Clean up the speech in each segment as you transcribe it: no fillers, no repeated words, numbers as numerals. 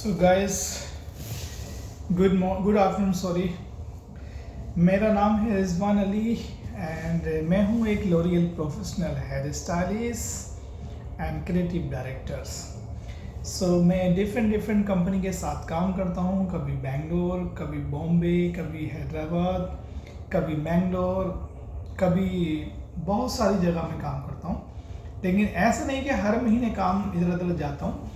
सो guys, good afternoon sorry. मेरा नाम है रिजवान अली एंड मैं हूँ एक L'Oreal professional hair stylist and creative directors. So मैं डिफरेंट कंपनी के साथ काम करता हूँ, कभी बेंगलोर, कभी बॉम्बे, कभी हैदराबाद, कभी मैंगलोर, कभी बहुत सारी जगह में काम करता हूँ। लेकिन ऐसा नहीं कि हर महीने काम इधर उधर जाता हूँ।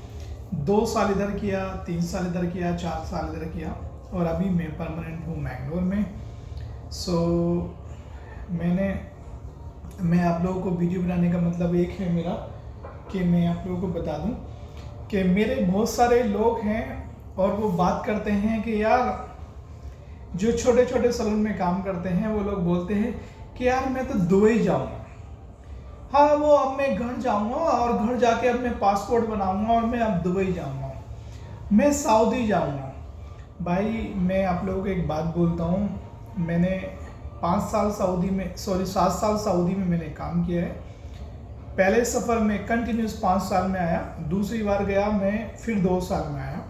2 साल इधर किया, 3 साल इधर किया, 4 साल इधर किया और अभी मैं परमानेंट हूँ मैंगलोर में। मैं आप लोगों को वीडियो बनाने का मतलब एक है मेरा कि मैं आप लोगों को बता दूं कि मेरे बहुत सारे लोग हैं और वो बात करते हैं कि यार जो छोटे छोटे सैलून में काम करते हैं वो लोग बोलते हैं कि यार मैं तो दुबई जाऊँगा। हाँ, वो अब मैं घर जाऊंगा और घर जाके अब मैं पासपोर्ट बनाऊंगा और मैं अब दुबई जाऊंगा, मैं सऊदी जाऊंगा। भाई मैं आप लोगों को एक बात बोलता हूँ, मैंने 7 साल सऊदी में मैंने काम किया है। पहले सफ़र में कंटिन्यूस 5 साल में आया, दूसरी बार गया मैं फिर 2 साल में आया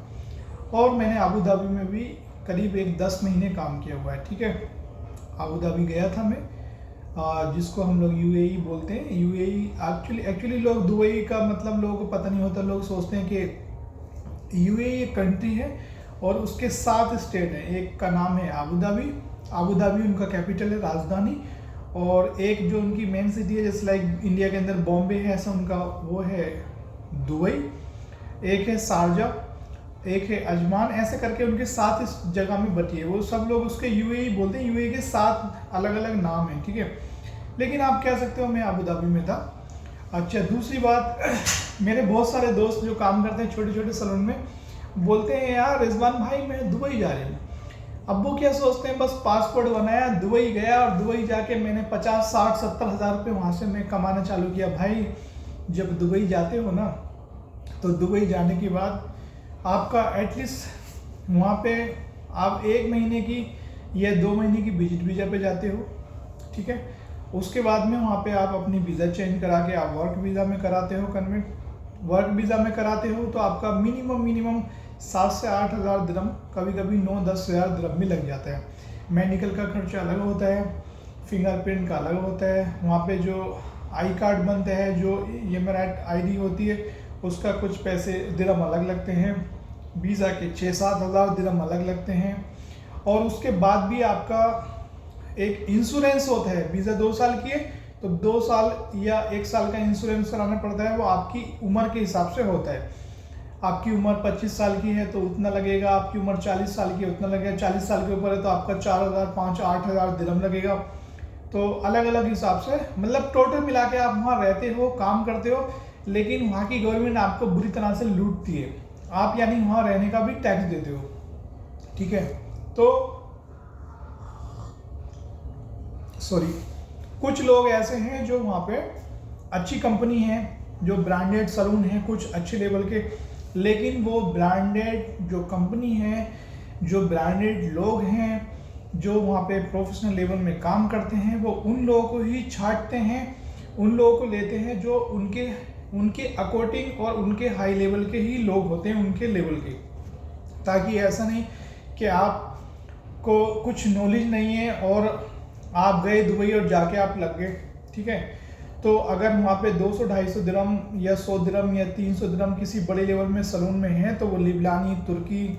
और मैंने अबू धाबी में भी करीब 10 महीने काम किया हुआ है। ठीक है, अबू धाबी गया था मैं, जिसको हम लोग यूएई बोलते हैं। यूएई एक्चुअली लोग दुबई का मतलब लोगों को पता नहीं होता, लोग सोचते हैं कि यूएई एक कंट्री है और उसके 7 स्टेट हैं। एक का नाम है अबू धाबी उनका कैपिटल है, राजधानी, और एक जो उनकी मेन सिटी है जैसे लाइक इंडिया के अंदर बॉम्बे है, ऐसा उनका वो है दुबई। एक है शारजा, एक है अजमान, ऐसे करके उनके 7 इस जगह में बटी है। वो सब लोग उसके यूएई बोलते हैं, यूएई के 7 अलग अलग नाम हैं। ठीक है, लेकिन आप कह सकते हो मैं अबू धाबी में था। अच्छा, दूसरी बात मेरे बहुत सारे दोस्त जो काम करते हैं छोटे छोटे सैलून में बोलते हैं यार रिजवान भाई मैं दुबई जा रही हूँ। अब वो क्या सोचते हैं, बस पासपोर्ट बनाया, दुबई गया और दुबई जाके मैंने 50, 60, 70 हज़ार रुपये वहाँ से मैं कमाना चालू किया। भाई जब दुबई जाते हो ना, तो दुबई जाने के बाद आपका एटलीस्ट वहाँ पे आप 1 महीने की या 2 महीने की विजिट वीज़ा पे जाते हो। ठीक है, उसके बाद में वहाँ पे आप अपनी वीज़ा चेंज करा के आप वर्क वीज़ा में कराते हो कन्वर्ट। वर्क वीज़ा में कराते हो तो आपका मिनिमम 7 से 8 हज़ार दिरहम, कभी कभी 9-10 हज़ार दिरहम भी लग जाता है। मेडिकल का खर्चा अलग होता है, फिंगरप्रिंट का अलग होता है, वहाँ पे जो आई कार्ड बनता है, जो एमिरेट आईडी होती है, उसका कुछ पैसे दिरहम अलग लगते हैं, वीज़ा के 6-7 हज़ार दिरहम अलग लगते हैं। और उसके बाद भी आपका एक इंश्योरेंस होता है। वीज़ा 2 साल की है तो 2 साल या 1 साल का इंश्योरेंस कराना पड़ता है। वो आपकी उम्र के हिसाब से होता है। आपकी उम्र 25 साल की है तो उतना लगेगा, आपकी उम्र 40 साल की है उतना लगेगा, 40 साल के ऊपर है तो आपका 4,000, 5,000, 8,000 दिरहम लगेगा। तो अलग अलग हिसाब से मतलब टोटल मिला के आप वहाँ रहते हो, काम करते हो, लेकिन वहाँ की गवर्नमेंट आपको बुरी तरह से लूटती है। आप यानी वहाँ रहने का भी टैक्स देते हो। ठीक है, तो सॉरी, कुछ लोग ऐसे हैं जो वहाँ पे अच्छी कंपनी है, जो ब्रांडेड सैलून है कुछ अच्छे लेवल के, लेकिन वो ब्रांडेड जो कंपनी है, जो ब्रांडेड लोग हैं, जो वहाँ पे प्रोफेशनल लेवल में काम करते हैं, वो उन लोगों को ही छांटते हैं, उन लोगों को लेते हैं जो उनके अकॉर्डिंग और उनके हाई लेवल के ही लोग होते हैं, उनके लेवल के। ताकि ऐसा नहीं कि आपको कुछ नॉलेज नहीं है और आप गए दुबई और जाके आप लग गए। ठीक है, तो अगर वहाँ पे 200-250 दिरहम या 100 दिरहम या 300 दिरहम किसी बड़े लेवल में सैलून में है, तो वो लिबनानी, तुर्की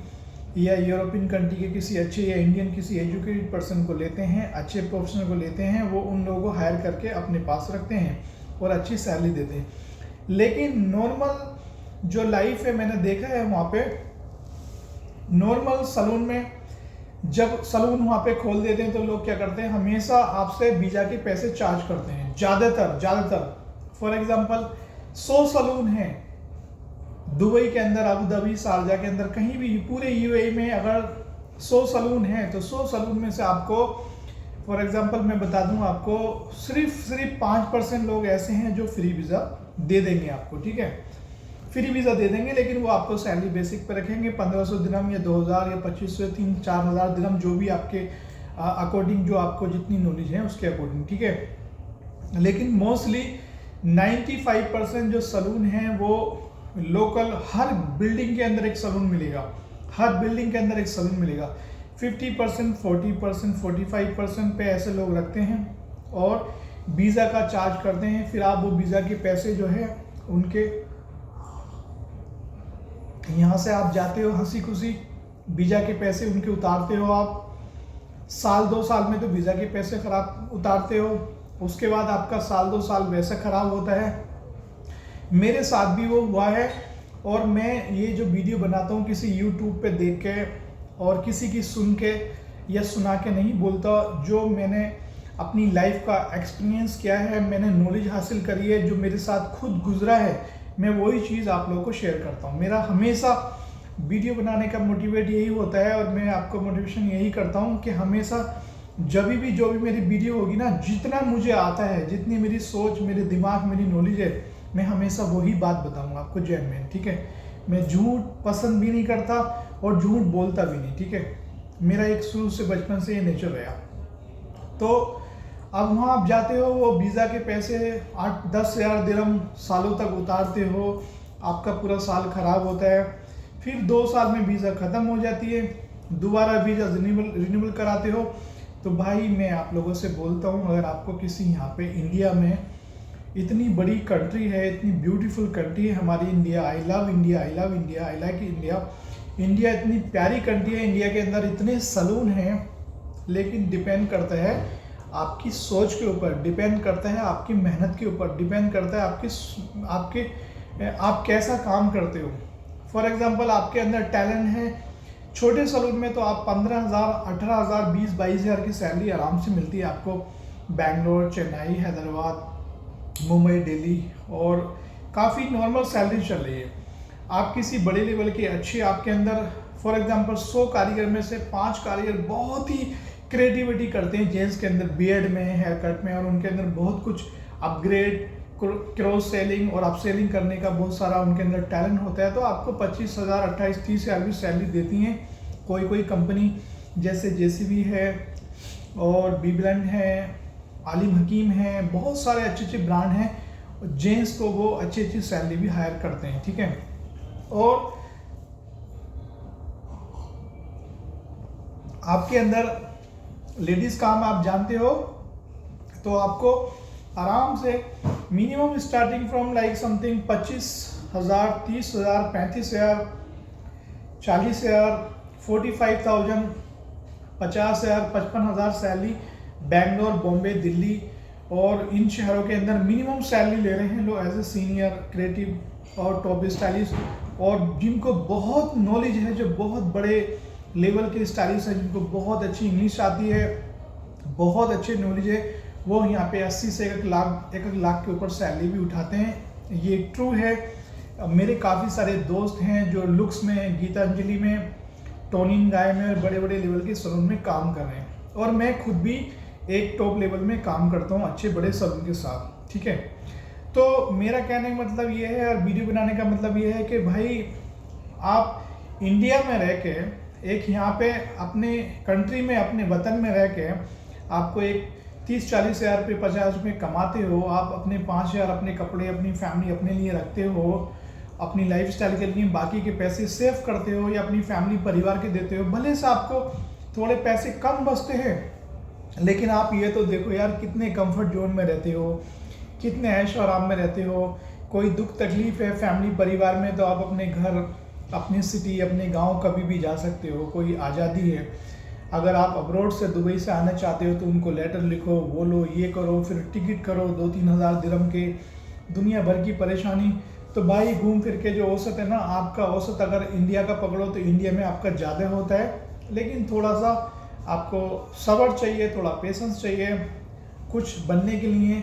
या यूरोपियन कंट्री के किसी अच्छे या इंडियन किसी एजुकेटेड पर्सन को लेते हैं, अच्छे प्रोफेशनल को लेते हैं, वो उन लोगों को हायर करके अपने पास रखते हैं और अच्छी सैलरी देते हैं। लेकिन नॉर्मल जो लाइफ है, मैंने देखा है वहाँ पे नॉर्मल सैलून में जब सैलून वहाँ पे खोल देते हैं तो लोग क्या करते हैं, हमेशा आपसे वीज़ा के पैसे चार्ज करते हैं। ज़्यादातर फॉर एग्जांपल 100 सैलून हैं दुबई के अंदर, अबू धाबी, शारजा के अंदर, कहीं भी पूरे यूएई में अगर 100 सैलून हैं तो 100 सैलून में से आपको फॉर एग्जांपल मैं बता दूं, आपको सिर्फ 5% लोग ऐसे हैं जो फ्री वीज़ा दे देंगे आपको। ठीक है, फ्री वीज़ा दे देंगे, लेकिन वो आपको सैलरी बेसिक पर रखेंगे, 1500 दिरहम या 2000 या 2500 या 3-4 हज़ार दिरहम, जो भी आपके अकॉर्डिंग, जो आपको जितनी नॉलेज है उसके अकॉर्डिंग। ठीक है, लेकिन मोस्टली 95% जो सैलून हैं वो लोकल हर बिल्डिंग के अंदर एक सलून मिलेगा, हर बिल्डिंग के अंदर एक सलून मिलेगा। 50%, 40%, 45% पे ऐसे लोग रखते हैं और वीज़ा का चार्ज करते हैं। फिर आप वो वीज़ा के पैसे जो है उनके यहाँ से आप जाते हो हंसी खुशी, वीज़ा के पैसे उनके उतारते हो। आप साल 2 साल में तो वीज़ा के पैसे खराब उतारते हो, उसके बाद आपका साल 2 साल वैसे ख़राब होता है। मेरे साथ भी वो हुआ है। और मैं ये जो वीडियो बनाता हूँ किसी यूट्यूब पे देख के और किसी की सुन के या सुना के नहीं बोलता, जो मैंने अपनी लाइफ का एक्सपीरियंस किया है, मैंने नॉलेज हासिल करी है, जो मेरे साथ खुद गुजरा है, मैं वही चीज़ आप लोगों को शेयर करता हूँ। मेरा हमेशा वीडियो बनाने का मोटिवेट यही होता है और मैं आपको मोटिवेशन यही करता हूँ कि हमेशा जब भी जो भी मेरी वीडियो होगी ना, जितना मुझे आता है, जितनी मेरी सोच, मेरे दिमाग, मेरी नॉलेज है, मैं हमेशा वही बात बताऊँगा आपको जेन्युइन, ठीक है। मैं झूठ पसंद भी नहीं करता और झूठ बोलता भी नहीं, ठीक है। मेरा एक शुरू से बचपन से ये नेचर रहा। तो अब वहाँ आप जाते हो, वो वीज़ा के पैसे 8-10 हज़ार दिरहम सालों तक उतारते हो, आपका पूरा साल खराब होता है। फिर 2 साल में वीज़ा ख़त्म हो जाती है, दोबारा वीज़ा रिन्यूअल कराते हो। तो भाई मैं आप लोगों से बोलता हूँ, अगर आपको किसी यहाँ पे इंडिया में, इतनी बड़ी कंट्री है, इतनी ब्यूटीफुल कंट्री है हमारी India, I love India, I love India, I like India. India इतनी प्यारी कंट्री है, इंडिया के अंदर इतने सलून हैं, लेकिन डिपेंड करता है आपकी सोच के ऊपर, डिपेंड करता है आपकी मेहनत के ऊपर, डिपेंड करता है आप कैसा काम करते हो। फॉर एग्जांपल आपके अंदर टैलेंट है, छोटे सलून में तो आप 15,000, 18,000, 20-22 हज़ार की सैलरी आराम से मिलती है आपको। बेंगलोर, चेन्नई, हैदराबाद, मुंबई, दिल्ली, और काफ़ी नॉर्मल सैलरी चल रही है। आप किसी बड़े लेवल के अच्छे, आपके अंदर फॉर एग्जांपल 100 कारीगर में से 5 कारीगर बहुत ही क्रिएटिविटी करते हैं जेंट्स के अंदर, बियर्ड में, हेयर कट में, और उनके अंदर बहुत कुछ अपग्रेड, क्रॉस सेलिंग और अपसेलिंग करने का बहुत सारा उनके अंदर टैलेंट होता है। तो आपको 25,000, 28-30 हज़ार भी सैलरी देती हैं कोई कंपनी, जैसे जेसीबी है और बीब्लैंड है, आलिम हकीम है, बहुत सारे अच्छे ब्रांड हैं। जेंट्स को वो अच्छी सैलरी भी हायर करते हैं, ठीक है। और आपके अंदर लेडीज़ काम आप जानते हो, तो आपको आराम से minimum starting from like something 25,000, 30,000, 35,000, 40,000, 45,000, 50,000, 55,000 salary Bangalore, Bombay, Delhi और इन शहरों के अंदर मिनिमम सैलरी ले रहे हैं लोग एज ए सीनियर क्रिएटिव और टॉप स्टाइलिस्ट। और जिनको बहुत नॉलेज है, जो बहुत बड़े लेवल के स्टाइलिस्ट हैं, जिनको बहुत अच्छी इंग्लिश आती है, बहुत अच्छे नॉलेज है, वो यहाँ पे 80 से 1 लाख के ऊपर सैलरी भी उठाते हैं। ये ट्रू है। मेरे काफ़ी सारे दोस्त हैं जो लुक्स में, गीतांजलि में, टोनिंग गाय में और बड़े बड़े लेवल के सलून में काम कर रहे हैं, और मैं खुद भी एक टॉप लेवल में काम करता हूँ अच्छे बड़े सलून के साथ, ठीक है। तो मेरा कहने का मतलब ये है, और वीडियो बनाने का मतलब ये है कि भाई आप इंडिया में रह के, एक यहाँ पे अपने कंट्री में, अपने वतन में रह के आपको एक 30-40 हज़ार रुपये, 50 रुपये कमाते हो, आप अपने 5 हज़ार अपने कपड़े, अपनी फैमिली अपने लिए रखते हो, अपनी लाइफस्टाइल के लिए बाकी के पैसे सेव करते हो या अपनी फैमिली परिवार के देते हो। भले से आपको थोड़े पैसे कम बचते हैं, लेकिन आप ये तो देखो यार, कितने कंफर्ट जोन में रहते हो, कितने ऐश आराम में रहते हो। कोई दुख तकलीफ है फैमिली परिवार में तो आप अपने घर, अपनी सिटी, अपने गांव कभी भी जा सकते हो, कोई आज़ादी है। अगर आप अब्रॉड से, दुबई से आना चाहते हो तो उनको लेटर लिखो, बोलो, ये करो, फिर टिकट करो 2-3 हज़ार दिरहम के, दुनिया भर की परेशानी। तो भाई घूम फिर के जो औसत है ना, आपका औसत अगर इंडिया का पकड़ो तो इंडिया में आपका ज़्यादा होता है, लेकिन थोड़ा सा आपको सब्र चाहिए, थोड़ा पेशेंस चाहिए। कुछ बनने के लिए,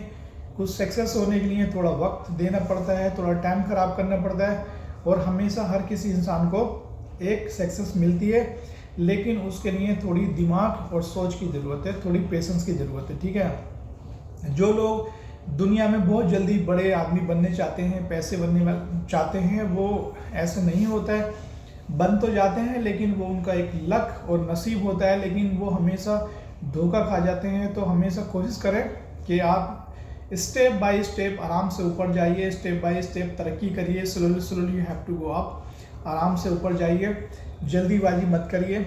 कुछ सक्सेस होने के लिए थोड़ा वक्त देना पड़ता है, थोड़ा टाइम ख़राब करना पड़ता है। और हमेशा हर किसी इंसान को एक सक्सेस मिलती है, लेकिन उसके लिए थोड़ी दिमाग और सोच की ज़रूरत है, थोड़ी पेशेंस की ज़रूरत है, ठीक है। जो लोग दुनिया में बहुत जल्दी बड़े आदमी बनने चाहते हैं, पैसे बनने चाहते हैं, वो ऐसे नहीं होता है। बन तो जाते हैं, लेकिन वो उनका एक लक और नसीब होता है, लेकिन वो हमेशा धोखा खा जाते हैं। तो हमेशा कोशिश करें कि आप स्टेप बाय स्टेप आराम से ऊपर जाइए, स्टेप बाय स्टेप तरक्की करिए, slowly slowly you have to go up. आराम से ऊपर जाइए, जल्दीबाजी मत करिए,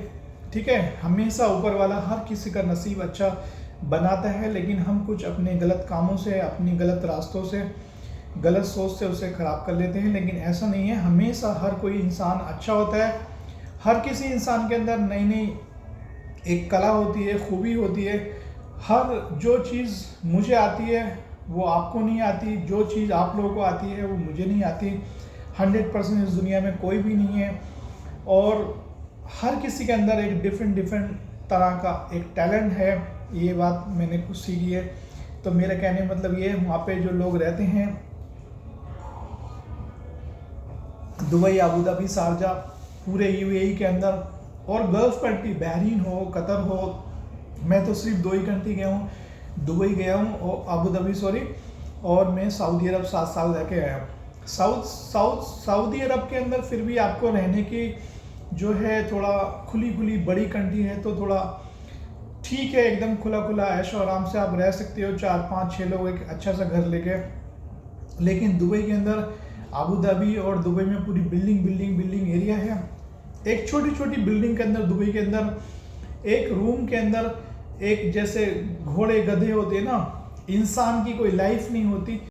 ठीक है। हमेशा ऊपर वाला हर किसी का नसीब अच्छा बनाता है, लेकिन हम कुछ अपने गलत कामों से, अपनी गलत रास्तों से, गलत सोच से उसे ख़राब कर लेते हैं। लेकिन ऐसा नहीं है, हमेशा हर कोई इंसान अच्छा होता है। हर किसी इंसान के अंदर नई नई एक कला होती है, खूबी होती है। हर जो चीज़ मुझे आती है वो आपको नहीं आती, जो चीज़ आप लोगों को आती है वो मुझे नहीं आती। 100% इस दुनिया में कोई भी नहीं है, और हर किसी के अंदर एक डिफरेंट तरह का एक टैलेंट है। ये बात मैंने कुछ सीखी है। तो मेरा कहने का मतलब ये है, वहाँ पे जो लोग रहते हैं, दुबई, अबू धाबी, शारजा, पूरे यूएई के अंदर, और गल्फ कंट्री, बहरीन हो, कतर हो, मैं तो सिर्फ 2 ही कंट्री गया हूँ, दुबई गया हूँ और अबू धाबी, सॉरी, और मैं सऊदी अरब 7 साल रह के आया हूँ। सऊदी अरब के अंदर फिर भी आपको रहने की जो है थोड़ा खुली बड़ी कंट्री है, तो थोड़ा ठीक है, एकदम खुला ऐशो आराम से आप रह सकते हो, 4 5 6 लोग एक अच्छा सा घर लेके। लेकिन दुबई के अंदर, अबू धाबी और दुबई में पूरी बिल्डिंग एरिया है। एक छोटी बिल्डिंग के अंदर, दुबई के अंदर एक रूम के अंदर एक, जैसे घोड़े गधे होते हैं ना, इंसान की कोई लाइफ नहीं होती।